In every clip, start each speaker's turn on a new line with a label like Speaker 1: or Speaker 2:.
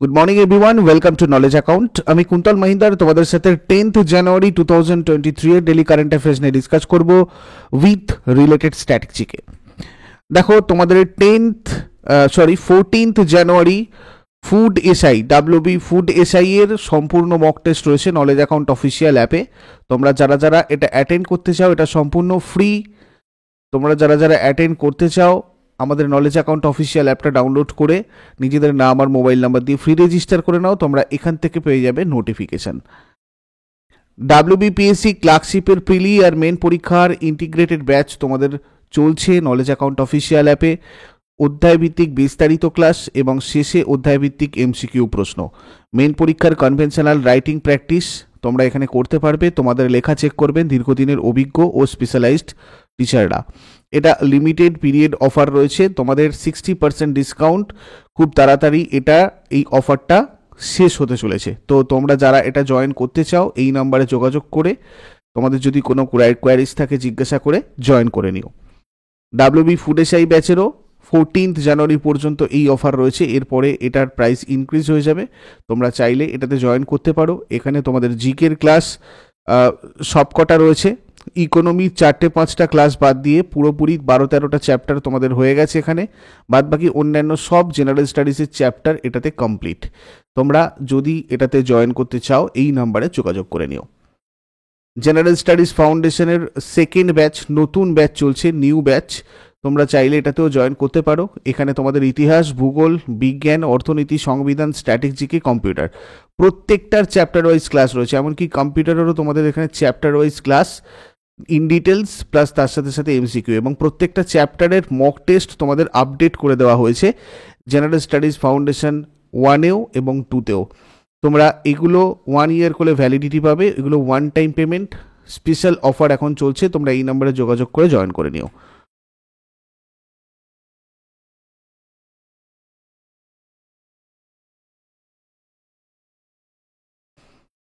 Speaker 1: Good morning everyone, welcome to Knowledge Account. আমি কুন্তল মহিন্দার তোমাদের সাথে 10th জানুয়ারি 2023 এর ডেলি কারেন্ট অ্যাফেয়ার্স নিয়ে ডিসকাস করব উইথ রিলেটেড স্ট্র্যাটেজিকে। দেখো, তোমাদের 14th January food SI WB food SI এর সম্পূর্ণ মক টেস্ট রয়েছে নলেজ অ্যাকাউন্ট অফিসিয়াল অ্যাপে। তোমরা যারা এটা অ্যাটেন্ড করতে চাও, এটা সম্পূর্ণ ফ্রি। তোমরা যারা অ্যাটেন্ড করতে চাও, আমাদের নলেজ অ্যাকাউন্ট অফিসিয়াল অ্যাপটা ডাউনলোড করে নিজেদের নাম আর মোবাইল নাম্বার দিয়ে ফ্রি রেজিস্টার করে নাও। তোমরা এখান থেকে পেয়ে যাবে নোটিফিকেশান। ডাব্লিউবিপিএসসি ক্লার্কশিপের প্রিলি আর মেন পরীক্ষার ইন্টিগ্রেটেড ব্যাচ তোমাদের চলছে নলেজ অ্যাকাউন্ট অফিসিয়াল অ্যাপে। অধ্যায়ভিত্তিক বিস্তারিত ক্লাস এবং শেষে অধ্যায়ভিত্তিক এমসিকিউ প্রশ্ন। মেন পরীক্ষার কনভেনশনাল রাইটিং প্র্যাকটিস তোমরা এখানে করতে পারবে। তোমাদের লেখা চেক করবেন দীর্ঘদিনের অভিজ্ঞ ও স্পেশালাইজড টিচাররা। এটা লিমিটেড পিরিয়ড অফার রয়েছে, তোমাদের 60% ডিসকাউন্ট। খুব তাড়াতাড়ি এই অফারটা শেষ হতে চলেছে। তো তোমরা যারা এটা জয়েন করতে চাও, এই নাম্বারে যোগাযোগ করে তোমাদের যদি কোনো কোয়ারিজ থাকে জিজ্ঞাসা করে জয়েন করে নিও। ডাব্লিউবি ফুড এসআই ব্যাচেরও 14th জানুয়ারি পর্যন্ত এই অফার রয়েছে। এরপরে এটার প্রাইস ইনক্রিজ হয়ে যাবে। তোমরা চাইলে এটাতে জয়েন করতে পারো। এখানে তোমাদের জিকের ক্লাস সবকটা রয়েছে। ইকোনমি 4-5টা ক্লাস বাদ দিয়ে পুরোপুরি 12-13টা চ্যাপ্টার তোমাদের হয়ে গেছে এখানে। বাদ বাকি অন্যান্য সব জেনারেল স্টাডিজের চ্যাপ্টার এটাতে কমপ্লিট। তোমরা যদি এটাতে জয়েন করতে চাও, এই নাম্বারে যোগাযোগ করে নিও। জেনারেল স্টাডিজ ফাউন্ডেশনের সেকেন্ড ব্যাচ, নতুন ব্যাচ চলছে, নিউ ব্যাচ। তোমরা চাইলে এটাতেও জয়েন করতে পারো। এখানে তোমাদের ইতিহাস, ভূগোল, বিজ্ঞান, অর্থনীতি, সংবিধান, স্ট্র্যাটেজিকে, কম্পিউটার প্রত্যেকটার চ্যাপ্টার ওয়াইজ ক্লাস রয়েছে। এমনকি কম্পিউটারেরও তোমাদের এখানে chapter wise class in details plus তার সাথে সাথে এমসিকিউ, এবং প্রত্যেকটা চ্যাপ্টারের মক টেস্ট তোমাদের আপডেট করে দেওয়া হয়েছে জেনারেল স্টাডিজ ফাউন্ডেশন 1এও এবং 2তেও। তোমরা এগুলো 1 ইয়ার করে ভ্যালিডিটি পাবে। এগুলো one time payment. Special offer এখন চলছে, তোমরা এই নাম্বারে যোগাযোগ করে জয়েন করে নিও।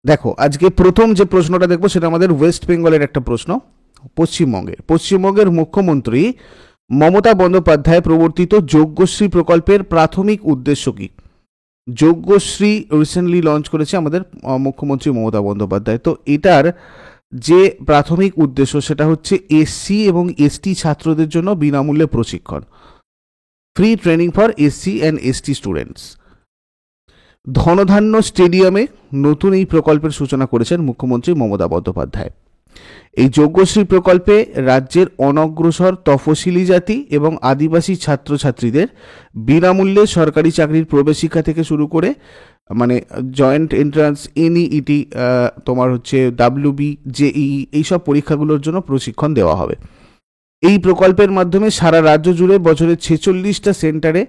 Speaker 1: দেখো, আজকে প্রথম যে প্রশ্নটা দেখবো সেটা আমাদের ওয়েস্ট বেঙ্গলের একটা প্রশ্ন। পশ্চিমবঙ্গের মুখ্যমন্ত্রী মমতা বন্দ্যোপাধ্যায় প্রবর্তিত যোগ্যশ্রী প্রকল্পের প্রাথমিক উদ্দেশ্য কি? যোগ্যশ্রী রিসেন্টলি লঞ্চ করেছে আমাদের মুখ্যমন্ত্রী মমতা বন্দ্যোপাধ্যায়। তো এটার যে প্রাথমিক উদ্দেশ্য সেটা হচ্ছে এসসি এবং এসটি ছাত্রদের জন্য বিনামূল্যে প্রশিক্ষণ, free training for SC and ST students. Dhanadhanya স্টেডিয়ামে নতুন এই প্রকল্পের সূচনা করেছেন মুখ্যমন্ত্রী মমতা বন্দ্যোপাধ্যায়। এই যোগ্যশ্রী প্রকল্পে রাজ্যের অনগ্রসর তফসিলি জাতি এবং আদিবাসী ছাত্রছাত্রীদের বিনামূল্যে সরকারি চাকরির প্রবেশিক্ষা থেকে শুরু করে মানে জয়েন্ট এন্ট্রান্স, এনইইটি, তোমার হচ্ছে ডাব্লিউবি, জেইই, এইসব পরীক্ষাগুলোর জন্য প্রশিক্ষণ দেওয়া হবে। এই প্রকল্পের মাধ্যমে সারা রাজ্য জুড়ে বছরে 46টা সেন্টারে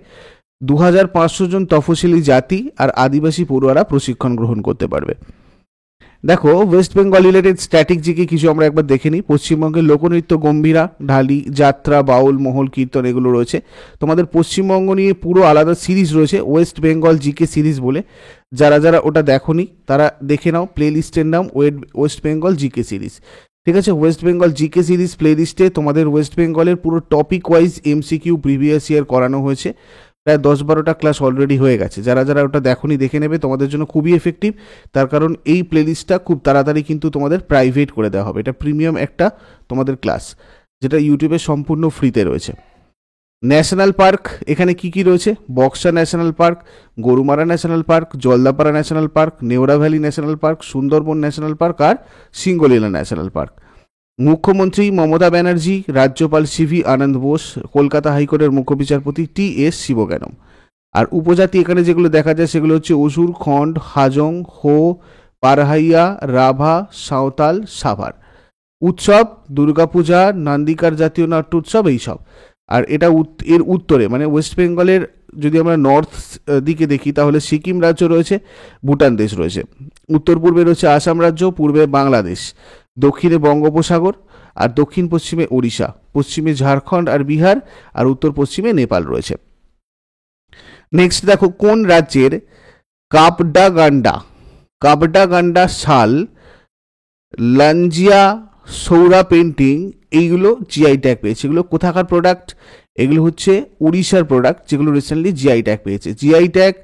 Speaker 1: 2500 জন তফসিলি জাতি আর আদিবাসী পড়ুয়ারা প্রশিক্ষণ গ্রহণ করতে পারবে। দেখো, ওয়েস্ট বেঙ্গল রিলেটেড স্ট্র্যাটেজিকে কিছু আমরা একবার দেখে নিই। পশ্চিমবঙ্গের লোকনৃত্য গম্ভীরা, ঢালি, যাত্রা, বাউল, মহল, কীর্তন এগুলো রয়েছে। তোমাদের পশ্চিমবঙ্গ নিয়ে পুরো আলাদা সিরিজ রয়েছে, ওয়েস্ট বেঙ্গল জিকে সিরিজ বলে। যারা ওটা দেখোনি তারা দেখে নাও। প্লে লিস্টের নাম ওয়েস্ট বেঙ্গল জিকে সিরিজ। ঠিক আছে, West Bengal GK series play লিস্টে তোমাদের ওয়েস্ট বেঙ্গলের পুরো topic wise MCQ previous year করানো হয়েছে। প্রায় 10-12টা ক্লাস অলরেডি হয়ে গেছে। যারা ওটা দেখোনি দেখে নেবে, তোমাদের জন্য খুবই এফেক্টিভ। তার কারণ এই প্লেলিস্টটা খুব তাড়াতাড়ি কিন্তু তোমাদের প্রাইভেট করে দেওয়া হবে। এটা প্রিমিয়াম একটা তোমাদের ক্লাস, যেটা ইউটিউবে সম্পূর্ণ ফ্রিতে রয়েছে। ন্যাশনাল পার্ক, এখানে কি রয়েছে? Buxa national park, Gorumara national park, Jaldapara national park, Neora valley national park, Sundarban national park আর সিঙ্গলীলা ন্যাশনাল পার্ক। মুখ্যমন্ত্রী মমতা ব্যানার্জি, রাজ্যপাল সিভি আনন্দ বোস, কলকাতা হাইকোর্টের মুখ্য বিচারপতি টি.এস. শিবজ্ঞানম। আর উপজাতি এখানে যেগুলো দেখা যায় সেগুলো হচ্ছে অসুর, খণ্ড, হাজং, হো, পারহাইয়া, রাভা, সাঁওতাল, সাভার। উৎসব দুর্গাপূজা, নান্দিকার জাতীয় নাট্য উৎসব, এইসব। আর এটা এর উত্তরে মানে ওয়েস্ট বেঙ্গলের যদি আমরা নর্থ দিকে দেখি তাহলে সিকিম রাজ্য রয়েছে, ভুটান দেশ রয়েছে। উত্তর পূর্বে রয়েছে আসাম রাজ্য, পূর্বে বাংলাদেশ, দক্ষিণে বঙ্গোপসাগর আর দক্ষিণ পশ্চিমে ওড়িশা, পশ্চিমে ঝাড়খণ্ড আর বিহার, আর উত্তর পশ্চিমে নেপাল রয়েছে। নেক্সট দেখো, কোন রাজ্যের কাবডাগান্ডা শাল, লাঞ্জিয়া, সৌরা পেন্টিং এইগুলো জিআই ট্যাগ পেয়েছে। এগুলো কোথাকার প্রোডাক্ট? এগুলো হচ্ছে উড়িষ্যার প্রোডাক্ট, যেগুলো রিসেন্টলি জিআই ট্যাগ পেয়েছে। জিআই ট্যাগ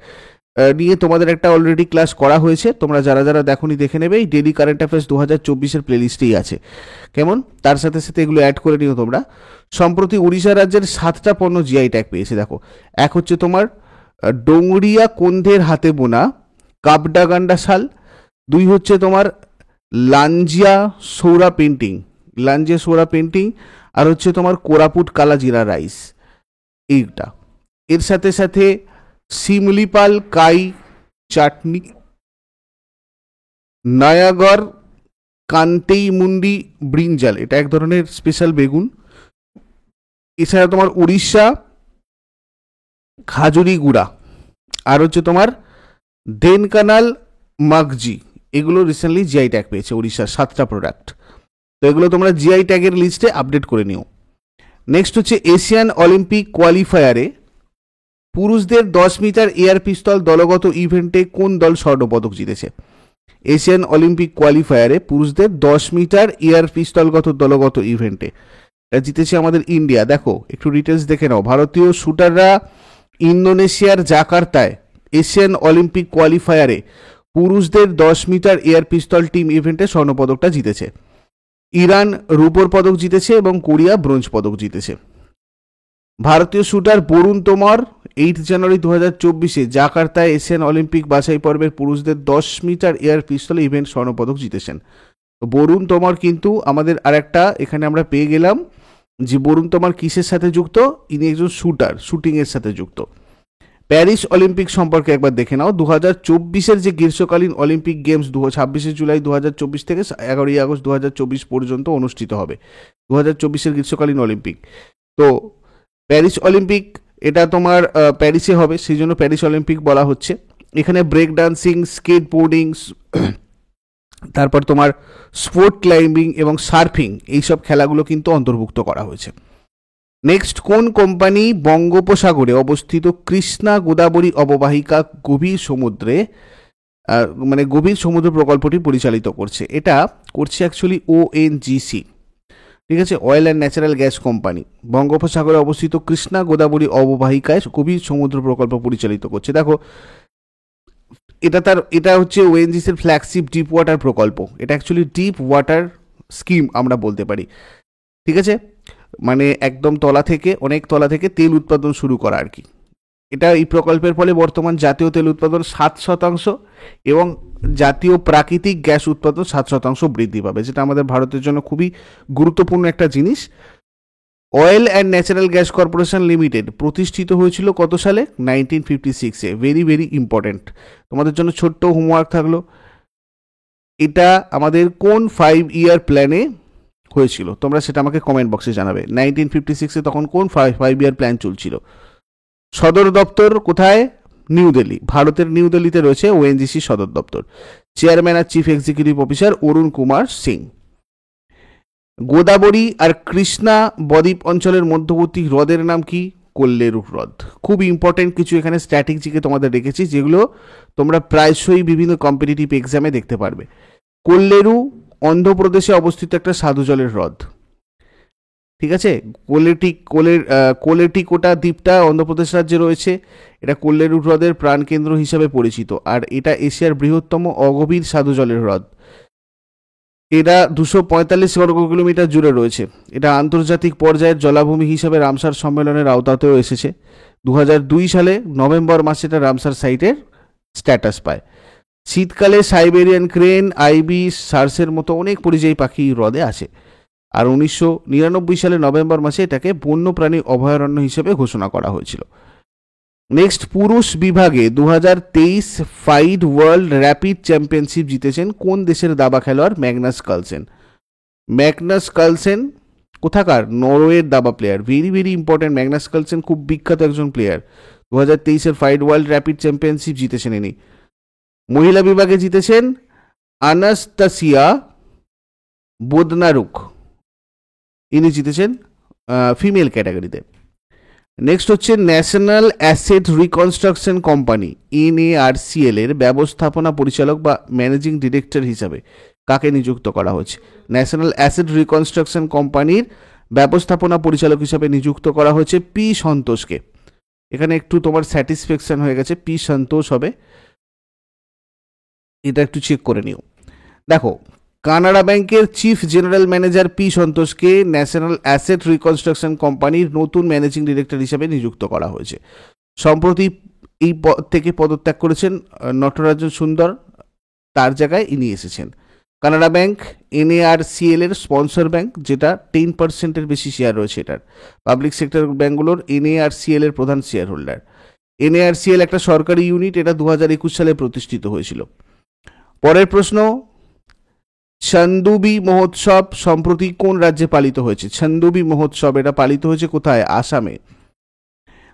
Speaker 1: নিয়ে তোমাদের একটা অলরেডি ক্লাস করা হয়েছে, তোমরা যারা যারা দেখোনি দেখে নেবে, এই ডেলি কারেন্ট অ্যাফেয়ার্স 2024-এর প্লেলিস্টেই আছে। কেমন? তার সাথে সাথে এগুলো অ্যাড করে নিও তোমরা। সম্প্রতি উড়িষ্যা রাজ্যের 7টা পণ্য জিআই ট্যাগ পেয়েছে। দেখো, এক হচ্ছে তোমার ডোংরিয়া কন্ধের হাতে বোনা কাবডাগান্ডা শাল, 2 হচ্ছে তোমার লাঞ্জিয়া সৌরা পেন্টিং, আর হচ্ছে তোমার কোরাপুট কালাজিরা রাইস, এইটা। এর সাথে সাথে শিমলিপাল কাই চাটনি, নয়াগড় কান্তেই মুন্ডি ব্রিঞ্জাল, এটা এক ধরনের স্পেশাল বেগুন। এছাড়া তোমার উড়িষ্যা খাজুরি গুড়া, আর হচ্ছে তোমার দেনকানাল মাগজি, এগুলো রিসেন্টলি জিআই ট্যাগ পেয়েছে উড়িষ্যার 7টা প্রোডাক্ট। তো এগুলো তোমরা জিআই ট্যাগের লিস্টে আপডেট করে নিও। নেক্সট হচ্ছে এশিয়ান অলিম্পিক কোয়ালিফায়ারে পুরুষদের 10 মিটার এয়ার পিস্তল দলগত ইভেন্টে কোন দল স্বর্ণপদক জিতেছে? এশিয়ান অলিম্পিক কোয়ালিফায়ারে পুরুষদের 10 মিটার এয়ার পিস্তলগত দলগত ইভেন্টে জিতেছে আমাদের ইন্ডিয়া। দেখো, একটু ডিটেলস দেখে নাও। ভারতীয় শুটাররা ইন্দোনেশিয়ার জাকার্তায় এশিয়ান অলিম্পিক কোয়ালিফায়ারে পুরুষদের 10 মিটার এয়ার পিস্তল টিম ইভেন্টে স্বর্ণপদকটা জিতেছে। ইরান রূপোর পদক জিতেছে এবং কোরিয়া ব্রোঞ্জ পদক জিতেছে। ভারতীয় শুটার বরুণ তোমর 8 জানুয়ারি 2024-এ জাকার্তায় এশিয়ান অলিম্পিক বাছাই পর্বের পুরুষদের 10 মিটার এয়ার পিস্তল ইভেন্ট স্বর্ণপদক জিতেছেন। বরুণ তোমর কিন্তু আমাদের আরেকটা এখানে আমরা পেয়ে গেলাম যে বরুণ তোমর কিসের সাথে যুক্ত? ইনি একজন শুটার, শুটিংয়ের সাথে যুক্ত। প্যারিস অলিম্পিক সম্পর্কে একবার দেখে নাও। 2024-এর যে গ্রীষ্মকালীন অলিম্পিক গেমস 26শে জুলাই 2024 থেকে 11ই আগস্ট 2024 পর্যন্ত অনুষ্ঠিত হবে। 2024-এর গ্রীষ্মকালীন অলিম্পিক। তো প্যারিস অলিম্পিক এটা তোমার প্যারিসে হবে, সেই জন্য প্যারিস অলিম্পিক বলা হচ্ছে। এখানে ব্রেক ডান্সিং, স্কেট বোর্ডিং, তারপর তোমার স্পোর্ট ক্লাইম্বিং এবং সার্ফিং, এইসব খেলাগুলো কিন্তু অন্তর্ভুক্ত করা হয়েছে। নেক্সট, কোন কোম্পানি বঙ্গোপসাগরে অবস্থিত কৃষ্ণা গোদাবরী অববাহিকা গভীর সমুদ্র প্রকল্পটি পরিচালিত করছে? এটা করছে অ্যাকচুয়ালি ওএনজিসি, ঠিক আছে, oil and natural gas company. বঙ্গোপসাগরে অবস্থিত কৃষ্ণা গোদাবরী অববাহিকায় গভীর সমুদ্র প্রকল্প পরিচালিত করছে। দেখো, এটা হচ্ছে ওএনজিসির ফ্ল্যাগশিপ ডিপ ওয়াটার প্রকল্প। এটা অ্যাকচুয়ালি ডিপ ওয়াটার স্কিম আমরা বলতে পারি, ঠিক আছে, মানে একদম অনেক তলা থেকে তেল উৎপাদন শুরু করা আর কি। এই প্রকল্পের ফলে বর্তমান জাতীয় তেল উৎপাদন 7% এবং জাতীয় প্রাকৃতিক গ্যাস উৎপাদন 7% বৃদ্ধি পাবে, যেটা আমাদের ভারতের জন্য খুবই গুরুত্বপূর্ণ একটা জিনিস। Oil and natural gas corporation limited প্রতিষ্ঠিত হয়েছিল কত সালে? 1956-এ। ভেরি ভেরি ইম্পর্টেন্ট, তোমাদের জন্য ছোট্ট হোমওয়ার্ক থাকলো। এটা আমাদের কোন 5 ইয়ার প্ল্যানে হয়েছিল? তোমরা সেটা আমাকে কমেন্ট বক্সে জানাবে। 1956-এ তখন কোন 5 ইয়ার প্ল্যান চলছিল? সদর দপ্তর কোথায়? নিউ দিল্লি। ভারতের নিউ দিল্লিতে রয়েছে ওএনজিসি সদর দপ্তর। চেয়ারম্যান আর chief executive officer Arun Kumar Singh. Godavari আর কৃষ্ণা বদ্বীপ অঞ্চলের মধ্যবর্তী হ্রদের নাম কি? কোল্লেরু হ্রদ। খুব ইম্পর্টেন্ট কিছু এখানে স্ট্র্যাটেজিকে তোমাদের রেখেছি, যেগুলো তোমরা প্রায়শই বিভিন্ন কম্পিটিটিভ এক্সামে দেখতে পারবে। কোল্লেরু অন্ধ্রপ্রদেশে অবস্থিত একটা স্বাদু জলের হ্রদ, ঠিক আছে। কোলেটিকোটা দ্বীপটা অন্ধ্রপ্রদেশ রাজ্যে রয়েছে। এটা কোল্লেরু হ্রদের প্রাণকেন্দ্র হিসাবে পরিচিত, আর এটা এশিয়ার বৃহত্তম অগভীর স্বাদু জলের হ্রদ। এটা 245 বর্গ কিলোমিটার জুড়ে রয়েছে। এটা আন্তর্জাতিক পর্যায়ের জলাভূমি হিসাবে রামসার সম্মেলনের আওতাতেও এসেছে। 2002 সালে নভেম্বর মাসে এটা রামসার সাইটের স্ট্যাটাস পায়। শীতকালে সাইবেরিয়ান ক্রেন, আইবি, সার্সের মতো অনেক পরিযায়ী পাখি হ্রদে আছে। আর 1999 সালে নভেম্বর মাসে এটাকে বন্যপ্রাণী অভয়ারণ্য হিসেবে ঘোষণা করা হয়েছিল। নেক্সট, পুরুষ বিভাগে 2023 ফাইড ওয়ার্ল্ড র্যাপিড চ্যাম্পিয়নশিপ জিতেছেন কোন দেশের দাবা খেলোয়াড়? ম্যাগনাস কার্লসেন কোথাকার? নরওয়ের দাবা player. Very very important, Magnus Carlsen খুব বিখ্যাত একজন প্লেয়ার। 2023-এর ফাইড ওয়ার্ল্ড র্যাপিড চ্যাম্পিয়নশিপ জিতেছেন ইনি। মহিলা বিভাগে জিতেছেন আনাস্তাসিয়া বোদনারুক, ইনি জিতেছেন ফিমেল ক্যাটাগরিতে। নেক্সট হচ্ছে national asset reconstruction company NARCL এর ব্যবস্থাপনা পরিচালক বা ম্যানেজিং ডিরেক্টর হিসাবে কাকে নিযুক্ত করা হয়েছে? ন্যাশনাল অ্যাসেট রিকনস্ট্রাকশন কোম্পানির ব্যবস্থাপনা পরিচালক হিসাবে নিযুক্ত করা হয়েছে পি সন্তোষকে। এখানে একটু তোমার স্যাটিসফ্যাকশন হয়ে গেছে, পি সন্তোষ হবে, এটা একটু চেক করে নিও। দেখো, কানাড়া ব্যাংকের চিফ জেনারেল ম্যানেজার পি সন্তোষকে ন্যাশনাল অ্যাসেট রিকনস্ট্রাকশন কোম্পানির নতুন ম্যানেজিং ডিরেক্টর হিসেবে নিযুক্ত করা হয়েছে। সম্প্রতি এই পদ থেকে পদত্যাগ করেছেন নটরাজন সুন্দর, তার জায়গায় ইনি এসেছেন। কানাড়া ব্যাংক NARCL এর স্পন্সর ব্যাংক, যেটা 10% বেশি শেয়ার রয়েছে এটার। পাবলিক সেক্টর ব্যাংকগুলোর NARCL এর প্রধান শেয়ার হোল্ডার। NARCL একটা সরকারি ইউনিট, এটা 2021 সালে প্রতিষ্ঠিত হয়েছিল। পরের প্রশ্ন, চান্দুবি মহোৎসব সম্প্রতি কোন রাজ্যে পালিত হয়েছে? চান্দুবি মহোৎসব এটা পালিত হয়েছে কোথায়? আসামে।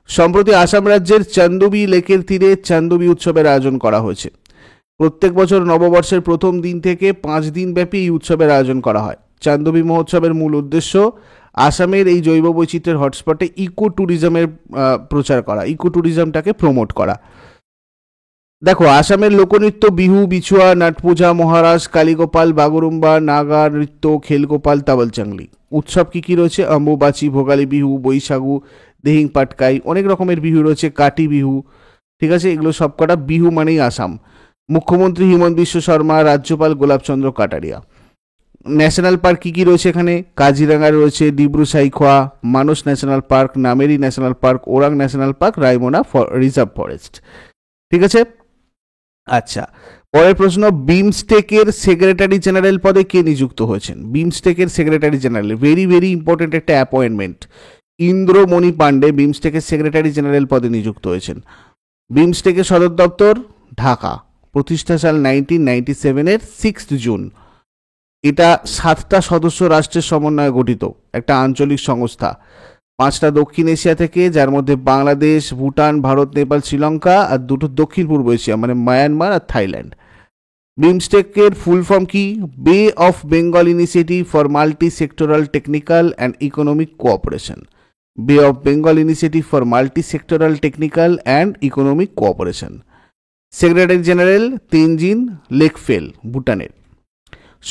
Speaker 1: সম্প্রতি আসাম রাজ্যের চান্দুবি লেকের তীরে চান্দুবি উৎসবের আয়োজন করা হয়েছে। প্রত্যেক বছর নববর্ষের প্রথম দিন থেকে 5 দিন ব্যাপী এই উৎসবের আয়োজন করা হয়। চান্দুবি মহোৎসবের মূল উদ্দেশ্য আসামের এই জৈব বৈচিত্র্যের হটস্পটে ইকো ট্যুরিজমের প্রচার করা, ইকো ট্যুরিজমটাকে প্রমোট করা। দেখো, আসামের লোকনৃত্য বিহু, বিছুয়া, নাটপূজা, মহারাজ, কালীগোপাল, বাগরুম্বা, নাগা নৃত্য, খেলগোপাল, তাবলচাংলি। উৎসব কি কি রয়েছে? অম্বুবাচী, ভোগালী বিহু, বৈশাখু, দেহিং পাটকাই, অনেক রকমের বিহু রয়েছে, কাটি বিহু, ঠিক আছে, এগুলো সবকটা বিহু মানেই আসাম। মুখ্যমন্ত্রী হিমন্ত বিশ্ব শর্মা, রাজ্যপাল গোলাপচন্দ্র কাটারিয়া। ন্যাশনাল পার্ক কি কি রয়েছে এখানে? কাজিরাঙ্গা রয়েছে, Dibru Saikhowa, Manas national park, Nameri national park, Orang national park, Raimona reserve forest. ঠিক আছে, আচ্ছা। পরের প্রশ্ন, বিমস্টেকের সেক্রেটারি জেনারেল পদে কে নিযুক্ত হয়েছেন? বিমস্টেকের secretary general, very very important একটা অ্যাপয়েন্টমেন্ট। ইন্দ্রমণি পান্ডে বিমস্টেকের সেক্রেটারি জেনারেল পদে নিযুক্ত হয়েছেন। বিমস্টেকের সদর দপ্তর ঢাকা, প্রতিষ্ঠা সাল 1997 6 জুন। এটা 7টা সদস্য রাষ্ট্রের সমন্বয়ে গঠিত একটা আঞ্চলিক সংস্থা। 5টা দক্ষিণ এশিয়া থেকে, যার মধ্যে বাংলাদেশ, ভুটান, ভারত, নেপাল, শ্রীলঙ্কা, আর 2টো দক্ষিণ পূর্ব এশিয়া মানে মায়ানমার আর থাইল্যান্ড। বিমস্টেকের ফুল ফর্ম কি? Bay of Bengal initiative for multi sectoral technical and economic cooperation. Bay of Bengal initiative for multi sectoral technical and economic cooperation. Secretary general Tenzin Lekphell, ভুটানের।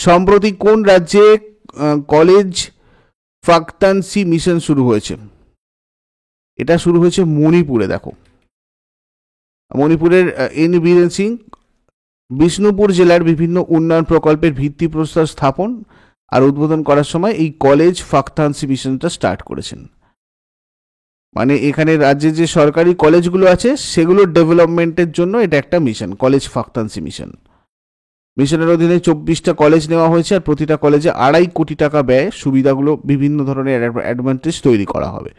Speaker 1: সম্প্রতি কোন রাজ্যে কলেজ ফাকতানসি মিশন শুরু হয়েছে? এটা শুরু হয়েছে মণিপুরে। দেখো, মণিপুরের এন বীরেন সিং বিষ্ণুপুর জেলার বিভিন্ন উন্নয়ন প্রকল্পের ভিত্তিপ্রস্তর স্থাপন আর উদ্বোধন করার সময় এই কলেজ ফাকতানসি মিশনটা স্টার্ট করেছেন। মানে এখানে রাজ্যে যে সরকারি কলেজগুলো আছে সেগুলোর ডেভেলপমেন্টের জন্য এটা একটা মিশন, কলেজ ফাকতানসি মিশন। মিশনের অধীনে 24টা কলেজ নেওয়া হয়েছে, আর প্রতিটা কলেজে 2.5 কোটি টাকা ব্যয় সুবিধাগুলো বিভিন্ন ধরনের অ্যাডভান্টেজ তৈরি করা হবে।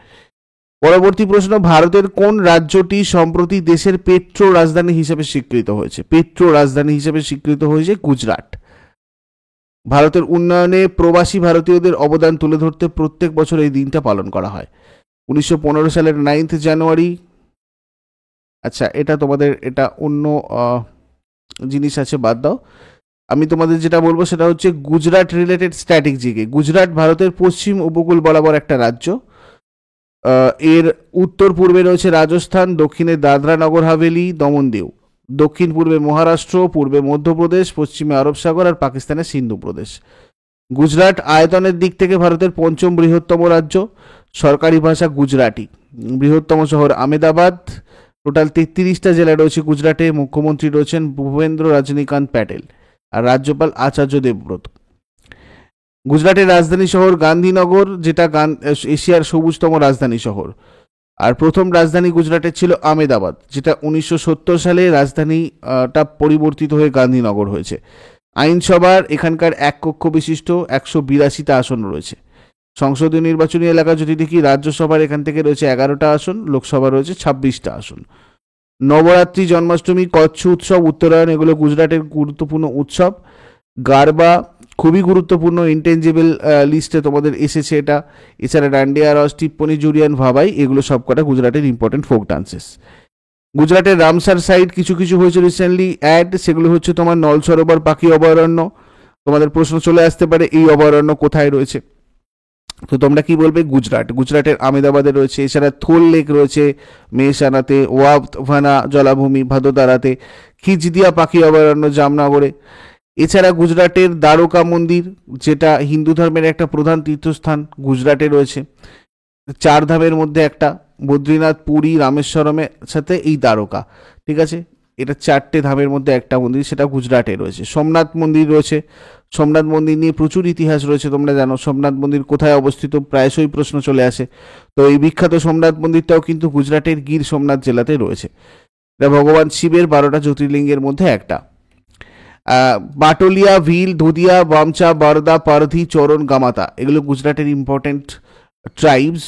Speaker 1: পরবর্তী প্রশ্ন, ভারতের কোন রাজ্যটি সম্প্রতি দেশের পেট্রো রাজধানী হিসেবে স্বীকৃত হয়েছে? পেট্রো রাজধানী হিসেবে স্বীকৃত হয়েছে গুজরাট। ভারতের উন্নয়নে প্রবাসী ভারতীয়দের অবদান তুলে ধরতে প্রত্যেক বছর এই দিনটা পালন করা হয়। 1915 সালের 9 জানুয়ারি। আচ্ছা, এটা তোমাদের এটা অন্য জিনিস আছে, বাদ দাও। আমি তোমাদের যেটা বলবো সেটা হচ্ছে গুজরাট রিলেটেড স্ট্র্যাটেজিকে। গুজরাট ভারতের পশ্চিম উপকূল বরাবর একটা রাজ্য। এর উত্তর পূর্বে রয়েছে রাজস্থান, দক্ষিণে দাদরা নগর হাভেলি, দমন দিউ, দক্ষিণ পূর্বে মহারাষ্ট্র, পূর্বে মধ্যপ্রদেশ, পশ্চিমে আরব সাগর আর পাকিস্তানের সিন্ধু প্রদেশ। গুজরাট আয়তনের দিক থেকে ভারতের 5ম বৃহত্তম রাজ্য। সরকারি ভাষা গুজরাটি। বৃহত্তম শহর আমেদাবাদ। টোটাল 33টা জেলা রয়েছে গুজরাটে। মুখ্যমন্ত্রী রয়েছেন ভূপেন্দ্র রজনীকান্ত প্যাটেল আর রাজ্যপাল আচার্য দেবব্রত। গুজরাটের রাজধানী শহর গান্ধীনগর, যেটা এশিয়ার সবুজতম রাজধানী শহর। আর প্রথম রাজধানী গুজরাটের ছিল আমেদাবাদ, যেটা 1970 সালে রাজধানীটা পরিবর্তিত হয়ে গান্ধীনগর হয়েছে। আইনসভার এখানকার এক কক্ষ বিশিষ্ট 182টা আসন রয়েছে। সংসদীয় নির্বাচনী এলাকা যদি দেখি, রাজ্যসভার এখান থেকে রয়েছে 11টা আসন, লোকসভা রয়েছে 26টা আসন। নবরাত্রি, জন্মাষ্টমী, কচ্ছ উৎসব, উত্তরায়ণ এগুলো গুজরাটের গুরুত্বপূর্ণ উৎসব। গারবা খুবই গুরুত্বপূর্ণ, ইন্টেঞ্জেবল লিস্টে তোমাদের এসেছে এটা। এছাড়া ডান্ডিয়া, রস, টিপ্পনি, জুরিয়ান, ভাবাই এগুলো সবকটা গুজরাটের ইম্পর্টেন্ট ফোক ডান্সেস। গুজরাটের রামসার সাইট কিছু কিছু হয়েছে রিসেন্টলি অ্যাড, সেগুলো হচ্ছে তোমার নল সরোবর পাখি অভয়ারণ্য। তোমাদের প্রশ্ন চলে আসতে পারে এই অভয়ারণ্য কোথায় রয়েছে, তো তোমরা কি বলবে? গুজরাট। গুজরাটের আমেদাবাদে রয়েছে। এছাড়া থোল লেক রয়েছে মেহসানাতে, ওয়াবভানা জলাভূমি ভাদোদারাতে, খিজদিয়া পাখি অভয়ারণ্য জামনগরে। এছাড়া গুজরাটের দ্বারকা মন্দির, যেটা হিন্দু ধর্মের একটা প্রধান তীর্থস্থান, গুজরাটে রয়েছে। 4 ধামের মধ্যে একটা, বদ্রীনাথ, পুরী, রামেশ্বরমের সাথে এই দ্বারকা, ঠিক আছে, এটা 4টে ধামের মধ্যে একটা মন্দির, সেটা গুজরাটে রয়েছে। সোমনাথ মন্দির রয়েছে। সোমনাথ মন্দির নিয়ে প্রচুর ইতিহাস রয়েছে, তোমরা জানো সোমনাথ মন্দির কোথায় অবস্থিত, প্রায়শই প্রশ্ন চলে আসে। তো এই বিখ্যাত সোমনাথ মন্দিরটাও কিন্তু গুজরাটের গির সোমনাথ জেলাতে রয়েছে। এটা ভগবান শিবের 12টা জ্যোতির্লিঙ্গের মধ্যে একটা। বাটলিয়া, ভিল, ধুদিয়া, বামচা, বারদা, পারধি, চরণ, গামাতা, এগুলো গুজরাটের important tribes.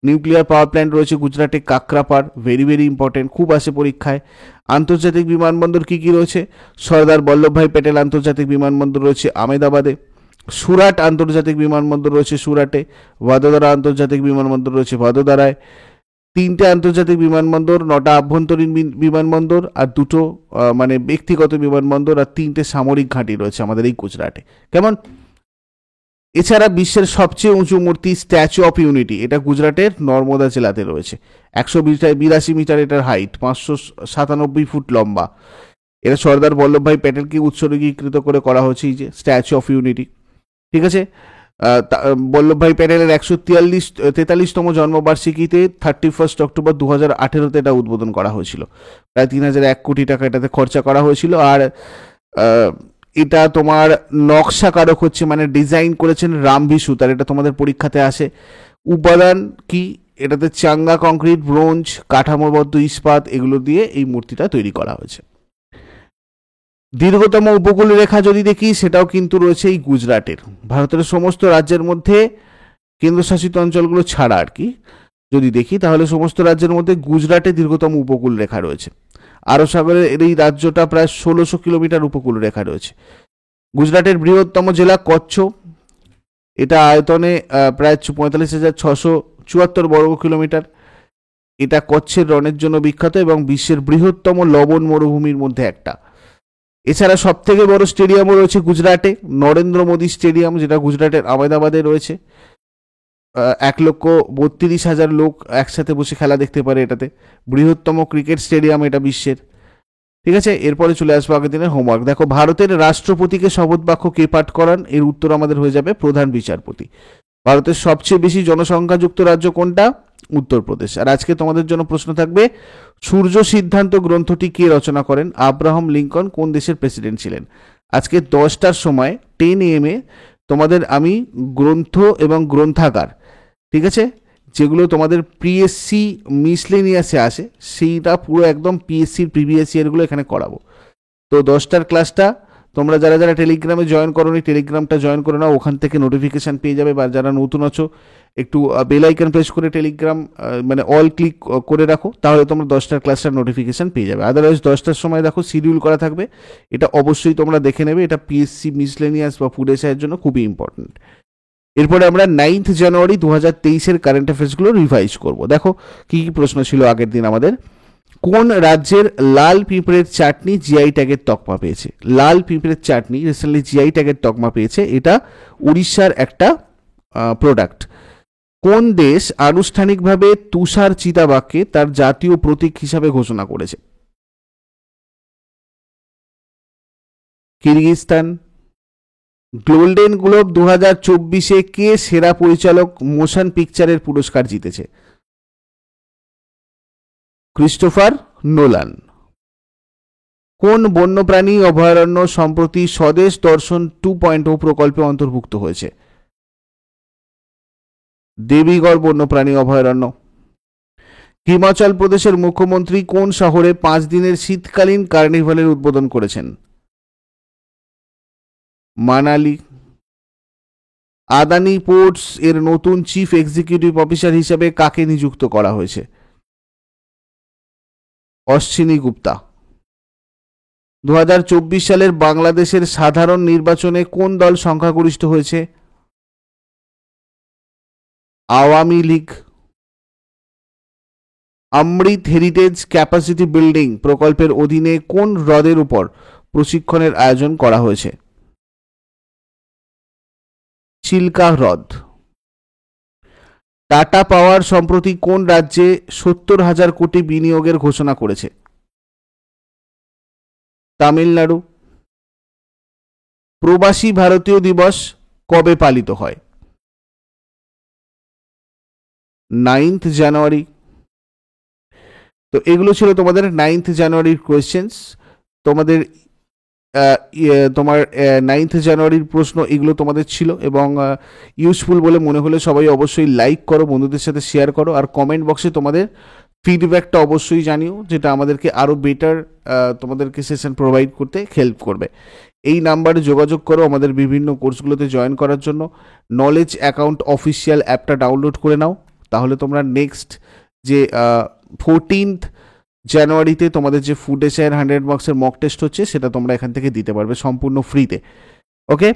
Speaker 1: Nuclear power plant রয়েছে গুজরাটে, কাকরাপার, ভেরি ভেরি ইম্পর্টেন্ট, খুব আসে পরীক্ষায়। আন্তর্জাতিক বিমানবন্দর কী কী রয়েছে? সর্দার বল্লভভাই প্যাটেল আন্তর্জাতিক বিমানবন্দর রয়েছে আহমেদাবাদে। সুরাট আন্তর্জাতিক বিমানবন্দর রয়েছে সুরাটে। ভাদোদরা আন্তর্জাতিক বিমানবন্দর রয়েছে ভাদোদরায়। 3টে আন্তর্জাতিক বিমানবন্দর, 9টা আভ্যন্তরীণ বিমানবন্দর আর 2টো মানে ব্যক্তিগত বিমানবন্দর, আর 3টে সামরিক ঘাঁটি রয়েছে আমাদের এই গুজরাটে। কেমন? এছাড়া বিশ্বের সবচেয়ে উঁচু মূর্তি স্ট্যাচু অফ ইউনিটি, এটা গুজরাটের নর্মদা জেলাতে রয়েছে। 182 মিটার এটার হাইট, 597 ফুট লম্বা। এটা সর্দার বল্লভভাই প্যাটেলকে উৎসর্গীকৃত করে করা হয়েছে এই যে স্ট্যাচু অফ ইউনিটি, ঠিক আছে। বল্লভভাই প্যাটেলের 143তম জন্মবার্ষিকীতে 31 অক্টোবর 2018-তে এটা উদ্বোধন করা হয়েছিল। প্রায় 3001 কোটি টাকা এটাতে খরচা করা হয়েছিল। আর এটা তোমার নকশাকারক হচ্ছে, মানে ডিজাইন করেছেন রামভি সুতার। এটা তোমাদের পরীক্ষাতে আসে। উপাদান কি? এটাতে চাঙ্গা কংক্রিট, ব্রোঞ্জ, কাঠামোবদ্ধ ইস্পাত, এগুলো দিয়ে এই মূর্তিটা তৈরি করা হয়েছে। দীর্ঘতম উপকূল রেখা যদি দেখি, সেটাও কিন্তু রয়েছে এই গুজরাটের। ভারতের সমস্ত রাজ্যের মধ্যে, কেন্দ্রশাসিত অঞ্চলগুলো ছাড়া আর কি, যদি দেখি তাহলে সমস্ত রাজ্যের মধ্যে গুজরাটে দীর্ঘতম উপকূল রেখা রয়েছে। আরব সাগরের এই রাজ্যটা প্রায় 1600 কিলোমিটার উপকূল রেখা রয়েছে। গুজরাটের বৃহত্তম জেলা কচ্ছ, এটা আয়তনে প্রায় 45,674 বর্গ কিলোমিটার। এটা কচ্ছের রনের জন্য বিখ্যাত এবং বিশ্বের বৃহত্তম লবণ মরুভূমির মধ্যে একটা। এছাড়া সব থেকে বড় স্টেডিয়ামও রয়েছে গুজরাটে, নরেন্দ্র মোদী স্টেডিয়াম, যেটা গুজরাটের আহমেদাবাদে রয়েছে। 1,32,000 লোক একসাথে বসে খেলা দেখতে পারে এটাতে। বৃহত্তম ক্রিকেট স্টেডিয়াম এটা বিশ্বের, ঠিক আছে। এরপরে চলে আসবো আগের দিনের হোমওয়ার্ক। দেখো, ভারতের রাষ্ট্রপতিকে শপথ বাক্য কে পাঠ করান? এর উত্তর আমাদের হয়ে যাবে প্রধান বিচারপতি। ভারতের সবচেয়ে বেশি জনসংখ্যাযুক্ত রাজ্য কোনটা? উত্তরপ্রদেশ। আর আজকে তোমাদের জন্য প্রশ্ন থাকবে, সূর্য সিদ্ধান্ত গ্রন্থটি কে রচনা করেন? আব্রাহাম লিঙ্কন কোন দেশের প্রেসিডেন্ট ছিলেন? আজকে 10টার সময় 10 AM তোমাদের আমি গ্রন্থ এবং গ্রন্থাগার, ঠিক আছে, যেগুলো তোমাদের পিএসসি মিসলেনিয়াসে আসে, সেইটা পুরো একদম পিএসসির প্রিভিয়াস ইয়ারগুলো এখানে করাবো। তো 10টার ক্লাসটা তোমরা যারা যারা টেলিগ্রামে জয়েন করো নি, টেলিগ্রামটা জয়েন করে নাও, ওখান থেকে নোটিফিকেশান পেয়ে যাবে। বা যারা নতুন আছো, একটু বেল আইকন প্রেস করে টেলিগ্রাম মানে অল ক্লিক করে রাখো, তাহলে তোমরা 10টার ক্লাসটার নোটিফিকেশান পেয়ে যাবে। আদারওয়াইজ 10টার সময় দেখো শিডিউল করা থাকবে, এটা অবশ্যই তোমরা দেখে নেবে। এটা পিএসসি মিসলেনিয়াস বা ফুড এসআইয়ের জন্য খুবই ইম্পর্টেন্ট। এরপরে আমরা 9 জানুয়ারি 2023-এর কারেন্ট অ্যাফেয়ার্সগুলো রিভাইজ করব। দেখো কী কী প্রশ্ন ছিল আগের দিন আমাদের। কোন রাজ্যের লাল পিঁপড়ের চাটনি জিআই ট্যাগের তকমা পেয়েছে? লাল পিঁপড়ের চাটনি রিসেন্টলি জিআই ট্যাগের তকমা পেয়েছে, এটা উড়িষ্যার একটা প্রোডাক্ট। কোন দেশ আনুষ্ঠানিকভাবে তুষার চিতাবাঘকে তার জাতীয় প্রতীক হিসাবে ঘোষণা করেছে? কিরগিজস্তান। গোল্ডেন গ্লোব 2024-এ কে সেরা পরিচালক মোশন পিকচারের পুরস্কার জিতেছে? Christopher Nolan. কোন বন্যপ্রাণী অভয়ারণ্য সম্প্রতি স্বদেশ দর্শন 2.0 প্রকল্পে অন্তর্ভুক্ত হয়েছে? দেবীগড় বন্যপ্রাণী অভয়ারণ্য। হিমাচল প্রদেশের মুখ্যমন্ত্রী কোন শহরে 5 দিনের শীতকালীন কার্নিভালের উদ্বোধন করেছেন? মানালি। আদানি পোর্টস এর নতুন চিফ এক্সিকিউটিভ অফিসার হিসেবে কাকে নিযুক্ত করা হয়েছে? অশ্বিনী গুপ্তা। 2024 সালের বাংলাদেশের সাধারণ নির্বাচনে কোন দল সংখ্যাগরিষ্ঠ হয়েছে? আওয়ামী লীগ। অমৃত হেরিটেজ ক্যাপাসিটি বিল্ডিং প্রকল্পের অধীনে কোন হ্রদের উপর প্রশিক্ষণের আয়োজন করা হয়েছে? চিল্কা হ্রদ। টাটা পাওয়ার সম্প্রতি কোন রাজ্যে 70,000 কোটি বিনিয়োগের ঘোষণা করেছে? তামিলনাড়ু। প্রবাসী ভারতীয় দিবস কবে পালিত হয়? 9 জানুয়ারি। তো এগুলো ছিল তোমাদের 9th জানুয়ারির কোয়েশ্চেন্স। তোমাদের তোমার 9th জানুয়ারির প্রশ্ন এগুলো তোমাদের ছিল, এবং ইউজফুল বলে মনে হলে সবাই অবশ্যই লাইক করো, বন্ধুদের সাথে শেয়ার করো, আর কমেন্ট বক্সে তোমাদের ফিডব্যাকটা অবশ্যই জানিও, যেটা আমাদেরকে আরও বেটার তোমাদেরকে সেশন প্রোভাইড করতে হেল্প করবে। এই নাম্বারে যোগাযোগ করো আমাদের বিভিন্ন কোর্সগুলোতে জয়েন করার জন্য। নলেজ অ্যাকাউন্ট অফিসিয়াল অ্যাপটা ডাউনলোড করে নাও, তাহলে তোমরা নেক্সট যে 14th জানুয়ারিতে তোমাদের যে ফুড এশিয়ার 100 মার্কসের মক টেস্ট হচ্ছে সেটা তোমরা এখান থেকে দিতে পারবে সম্পূর্ণ ফ্রিতে। ওকে।